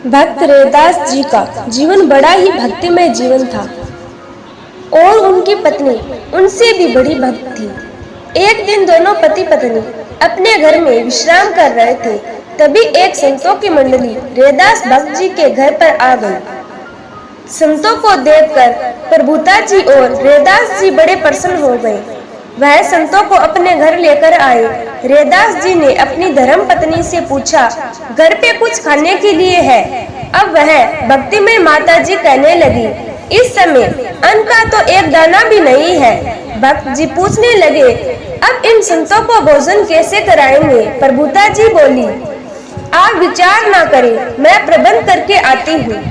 भक्त रैदास जी का जीवन बड़ा ही भक्तिमय जीवन था और उनकी पत्नी उनसे भी बड़ी भक्त थी। एक दिन दोनों पति पत्नी अपने घर में विश्राम कर रहे थे, तभी एक संतों की मंडली रैदास भक्त जी के घर पर आ गई। संतों को देखकर प्रभुता जी और रैदास जी बड़े प्रसन्न हो गए। वह संतों को अपने घर लेकर आए। रैदास जी ने अपनी धर्म पत्नी से पूछा, घर पे कुछ खाने के लिए है? अब वह भक्तिमय माता जी कहने लगी, इस समय अन्न का तो एक दाना भी नहीं है। भक्त जी पूछने लगे, अब इन संतों को भोजन कैसे कराएंगे? प्रभुता जी बोली, आप विचार ना करें, मैं प्रबंध करके आती हूँ।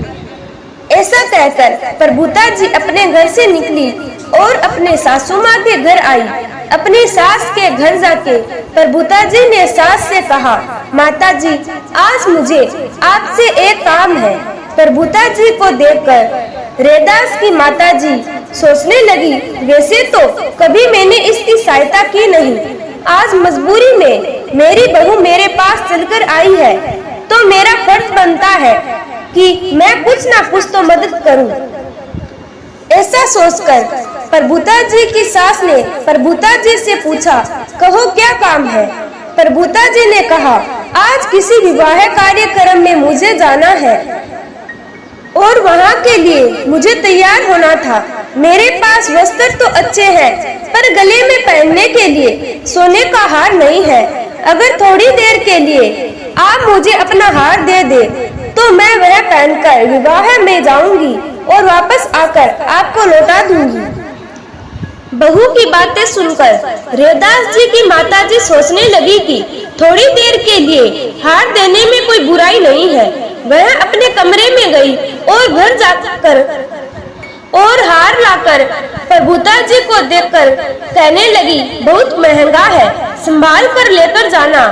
ऐसा कहकर प्रभुता जी अपने घर से निकली और अपने सासू माँ के घर आई। अपनी सास के घर जाके प्रभुता जी ने सास से कहा, माता जी आज मुझे आपसे एक काम है। प्रभुता जी को देखकर रैदास की माता जी सोचने लगी, वैसे तो कभी मैंने इसकी सहायता की नहीं, आज मजबूरी में मेरी बहू मेरे पास चलकर आई है तो मेरा फर्ज बनता है कि मैं कुछ ना कुछ तो मदद करूं। ऐसा सोचकर प्रभुता जी की सास ने प्रभुता जी से पूछा, कहो क्या काम है? प्रभुता जी ने कहा, आज किसी विवाह कार्यक्रम में मुझे जाना है और वहाँ के लिए मुझे तैयार होना था। मेरे पास वस्त्र तो अच्छे हैं, पर गले में पहनने के लिए सोने का हार नहीं है। अगर थोड़ी देर के लिए आप मुझे अपना हार दे दे तो मैं वह पहनकर विवाह में जाऊंगी और वापस आकर आपको लौटा दूंगी। बहू की बातें सुनकर रैदास जी की माताजी सोचने लगी कि थोड़ी देर के लिए हार देने में कोई बुराई नहीं है। वह अपने कमरे में गई और घर जाकर और हार लाकर प्रभुता जी को देखकर कहने लगी, बहुत महंगा है, संभाल कर लेकर जाना,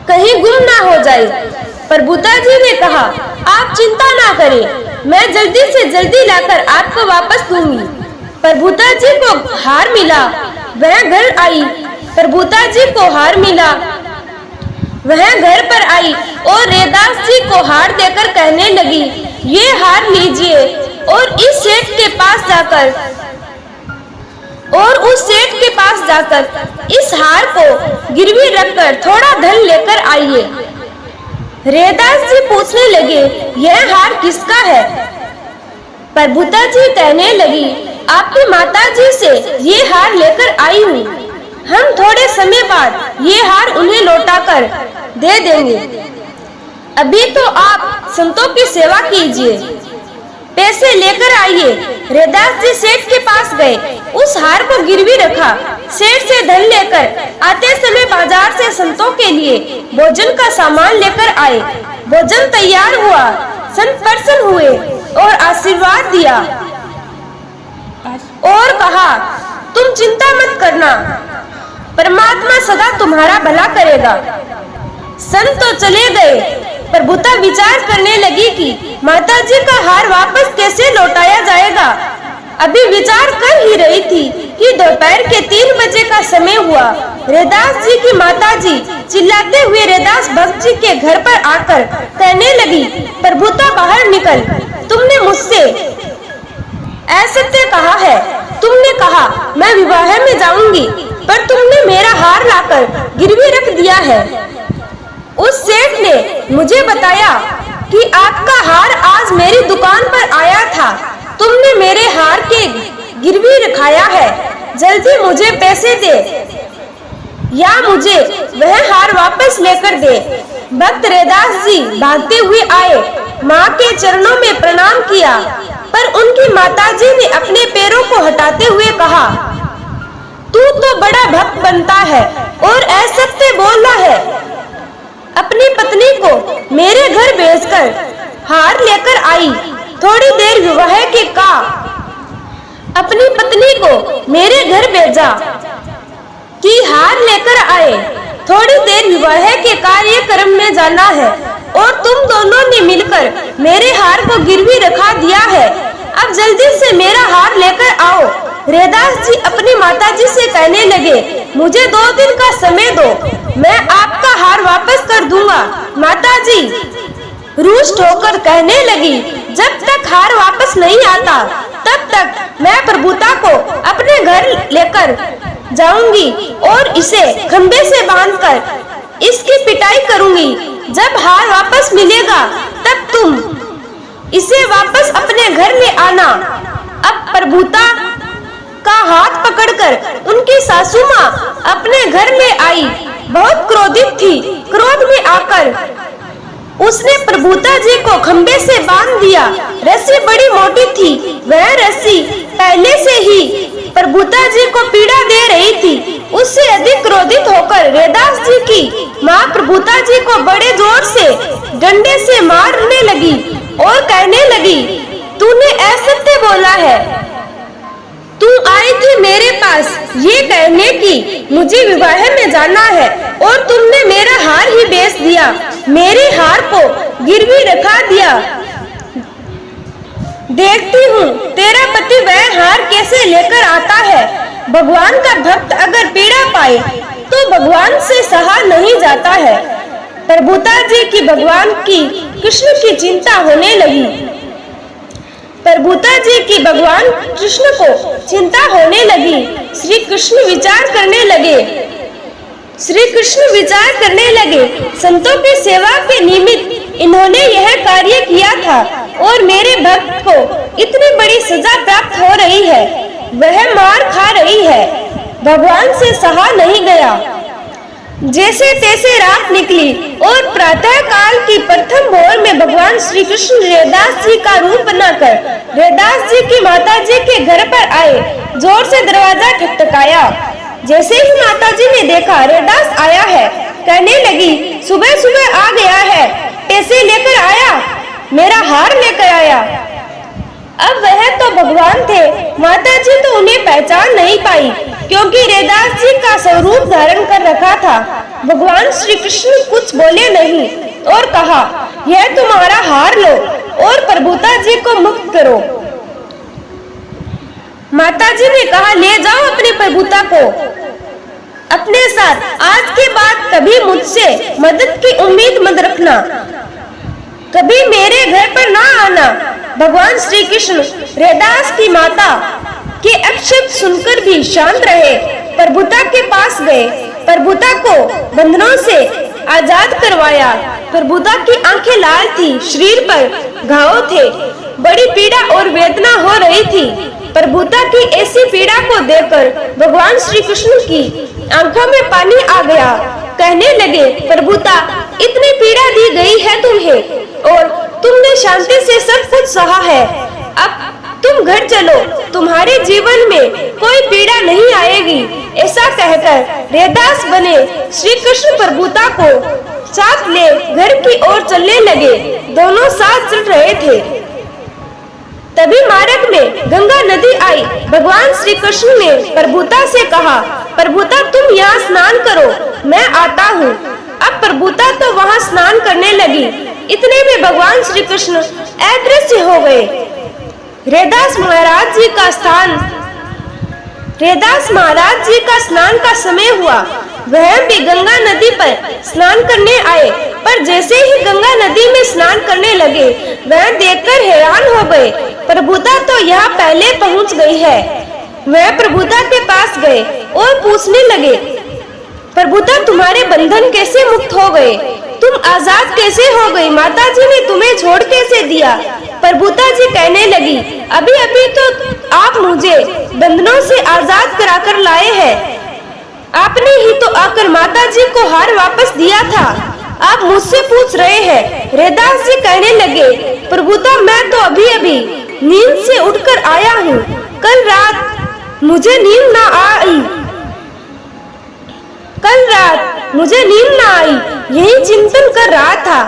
कहीं गुम ना हो जाए। प्रभुता जी ने कहा, आप चिंता ना करें, मैं जल्दी से जल्दी लाकर आपको वापस दूंगी। प्रभुता जी को हार मिला। वह घर आई। प्रभुता जी को हार मिला। वह घर पर आई और रैदास जी को हार देकर कहने लगी, ये हार लीजिए और इस सेठ के पास जाकर इस हार को गिरवी रखकर थोड़ा धन लेकर आइए। रैदास जी पूछने लगे, यह हार किसका है? प्रभुता जी कहने लगी, आपकी माता जी से ये हार लेकर आई हूँ। हम थोड़े समय बाद ये हार उन्हें लौटाकर दे देंगे। अभी तो आप संतों की सेवा कीजिए, पैसे लेकर आइए। रैदास जी सेठ के पास गए, उस हार को गिरवी रखा। सेठ से धन लेकर आते समय बाजार से संतों के लिए भोजन का सामान लेकर आए। भोजन तैयार हुआ। संत प्रसन्न हुए और आशीर्वाद दिया और कहा, तुम चिंता मत करना, परमात्मा सदा तुम्हारा भला करेगा। संत तो चले गए। प्रभुता विचार करने लगी कि माता जी का हार वापस कैसे लौटाया जाएगा। अभी विचार कर ही रही थी कि दोपहर के 3 बजे का समय हुआ। रैदास जी की माता जी चिल्लाते हुए रैदास भक्त जी के घर पर आकर कहने लगी, प्रभुता बाहर निकल, तुमने मुझसे असत्य कहा है। तुमने कहा मैं विवाह में जाऊंगी, पर तुमने मेरा हार लाकर गिरवी रख दिया है। उस सेठ ने मुझे बताया कि आपका हार आज मेरी दुकान पर आया था। तुमने मेरे हार के गिरवी रखाया है। जल्दी मुझे पैसे दे या मुझे वह हार वापस लेकर दे। भक्त रैदास जी भागते हुए आए, माँ के चरणों में प्रणाम किया, पर उनकी माताजी ने अपने पैरों को हटाते हुए कहा, तू तो बड़ा भक्त बनता है और असत्य बोल रहा है। अपनी पत्नी को मेरे घर भेजकर हार लेकर आई। थोड़ी देर विवाह के का अपनी पत्नी को मेरे घर भेजा कि हार लेकर आए। थोड़ी देर विवाह के कार्यक्रम में जाना है और तुम दोनों ने मिलकर मेरे हार को गिरवी रखा दिया है। अब जल्दी से मेरा हार लेकर आओ। रैदास जी अपनी माताजी से कहने लगे, मुझे 2 दिन का समय दो, मैं आपका हार वापस कर दूंगा। माताजी रुष्ट होकर कहने लगी, जब तक हार वापस नहीं आता तब तक मैं प्रभुता को अपने घर लेकर जाऊंगी और इसे खंबे से बांधकर इसकी पिटाई करूंगी। जब हार वापस मिलेगा तब तुम इसे वापस अपने घर ले आना। अब प्रभुता का हाथ पकड़कर उनकी सासू माँ अपने घर ले आई। बहुत क्रोधित थी। क्रोध में आकर उसने प्रभुता जी को खंबे से बांध दिया। रस्सी बड़ी मोटी थी। वह रस्सी पहले से ही प्रभुता जी को पीड़ा दे रही थी। उससे अधिक क्रोधित होकर रैदास जी की माँ प्रभुता जी को बड़े जोर से डंडे से मारने लगी और कहने लगी, तूने असत्य बोला है। तू आई थी मेरे पास ये कहने की मुझे विवाह में जाना है और तुमने मेरा हार ही बेच दिया। मेरे हार को गिरवी रखा दिया। देखती हूँ तेरा पति वह हार कैसे लेकर आता है। भगवान का भक्त अगर पीड़ा पाए तो भगवान से सहा नहीं जाता है। प्रभुता जी की भगवान की कृष्ण की चिंता होने लगी। प्रभुता जी की भगवान कृष्ण को चिंता होने लगी। श्री कृष्ण विचार करने लगे। संतों की सेवा के निमित्त इन्होंने यह कार्य किया था और मेरे भक्त को इतनी बड़ी सजा प्राप्त हो रही है। वह मार खा रही है। भगवान से सहा नहीं गया। जैसे तैसे रात निकली और प्रातः काल की प्रथम भोर में भगवान श्री कृष्ण रैदास जी का रूप बनाकर रैदास जी की माता जी के घर पर आए। जोर से दरवाजा ठकठकाया। जैसे ही माता जी ने देखा रैदास आया है, कहने लगी, सुबह सुबह आ गया है, पैसे लेकर आया, मेरा हार लेकर आया। अब वह तो भगवान थे। माता जी तो उन्हें पहचान नहीं पाई क्योंकि रैदास जी का स्वरूप धारण कर रखा था। भगवान श्री कृष्ण कुछ बोले नहीं और कहा, यह तुम्हारा हार लो और प्रभुता जी को मुक्त करो। माता जी ने कहा, ले जाओ अपनी प्रभुता को अपने साथ। आज के बाद कभी मुझसे मदद की उम्मीद मत रखना। कभी मेरे घर पर ना आना। भगवान श्री कृष्ण रैदास की माता के अपशब्द सुनकर भी शांत रहे। प्रभुता के पास गए। प्रभुता को बंधनों से आजाद करवाया। प्रभुता की आंखें लाल थी, शरीर पर घाव थे, बड़ी पीड़ा और वेदना हो रही थी। प्रभुता की ऐसी पीड़ा को देखकर भगवान श्री कृष्ण की आंखों में पानी आ गया। कहने लगे, प्रभुता, इतनी पीड़ा दी गई है तुम्हें और तुमने शांति से सब कुछ सहा है। अब तुम घर चलो, तुम्हारे जीवन में कोई पीड़ा नहीं आएगी। ऐसा कहकर रैदास बने श्री कृष्ण प्रभुता को साथ ले घर की ओर चलने लगे। दोनों साथ चल रहे थे। तभी मार्ग में गंगा नदी आई। भगवान श्री कृष्ण ने प्रभुता से कहा, प्रभुता तुम यहाँ स्नान करो, मैं आता हूँ। अब प्रभुता तो वहाँ स्नान करने लगी। इतने में भगवान श्री कृष्ण अदृश्य हो गए। रैदास महाराज जी का स्नान का समय हुआ। वह भी गंगा नदी पर स्नान करने आए, पर जैसे ही गंगा नदी में स्नान करने लगे, वह देखकर हैरान हो गए। प्रभुता तो यहाँ पहले पहुँच गई है। वह प्रभुता के पास गए और पूछने लगे, प्रभुता तुम्हारे बंधन कैसे मुक्त हो गए? तुम आजाद कैसे हो गई? माता जी ने तुम्हें छोड़ कैसे दिया? प्रभुता जी कहने लगी, अभी अभी तो आप मुझे बंधनों से आजाद कराकर लाए हैं। आपने ही तो आकर माता जी को हार वापस दिया था। आप मुझसे पूछ रहे हैं। रैदास जी कहने लगे, प्रभुता मैं तो अभी अभी नींद से उठकर आया हूँ। कल रात मुझे नींद ना आई। यही चिंतन कर रहा था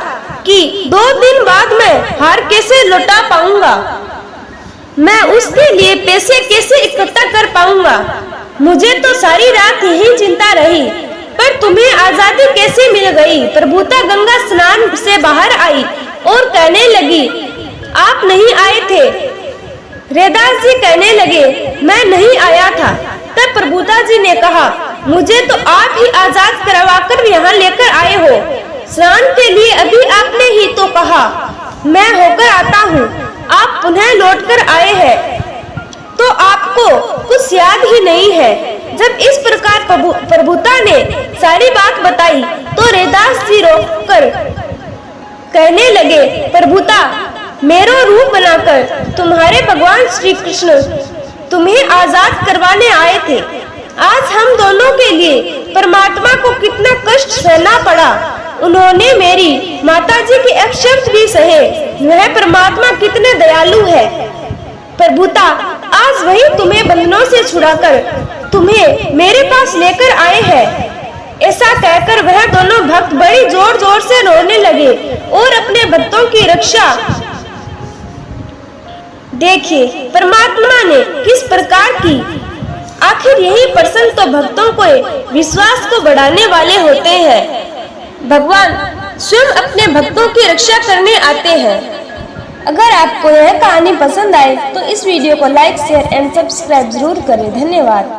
कि 2 दिन बाद मैं हार कैसे लौटा पाऊंगा, मैं उसके लिए पैसे कैसे इकट्ठा कर पाऊंगा। मुझे तो सारी रात यही चिंता रही। पर तुम्हें आजादी कैसे मिल गई? प्रभुता गंगा स्नान से बाहर आई और कहने लगी, आप नहीं आए थे। रैदास जी कहने लगे, मैं नहीं आया था। तब प्रभुता जी ने कहा, मुझे तो आप ही आजाद करवाकर यहाँ लेकर आए हो। स्नान के लिए अभी आपने ही तो कहा मैं होकर आता हूँ, आप पुनः लौटकर आए हैं, तो आपको कुछ याद ही नहीं है। जब इस प्रकार प्रभुता ने सारी बात बताई तो रैदास जी रोकर कहने लगे, प्रभुता, मेरो रूप बनाकर तुम्हारे भगवान श्री कृष्ण तुम्हें आजाद करवाने आए थे। आज हम दोनों के लिए परमात्मा को कितना कष्ट सहना पड़ा। उन्होंने मेरी माताजी के अपशब्द भी सहे। वह परमात्मा कितने दयालु है। प्रभुता, आज वही तुम्हें बंधनों से छुड़ाकर तुम्हें मेरे पास लेकर आए हैं। ऐसा कहकर वह दोनों भक्त बड़ी जोर जोर से रोने लगे और अपने भक्तों की रक्षा। देखिए परमात्मा ने किस प्रकार की। आखिर यही प्रसंग तो भक्तों को विश्वास को बढ़ाने वाले होते हैं। भगवान स्वयं अपने भक्तों की रक्षा करने आते हैं। अगर आपको यह कहानी पसंद आए तो इस वीडियो को लाइक, शेयर एंड सब्सक्राइब जरूर करें। धन्यवाद।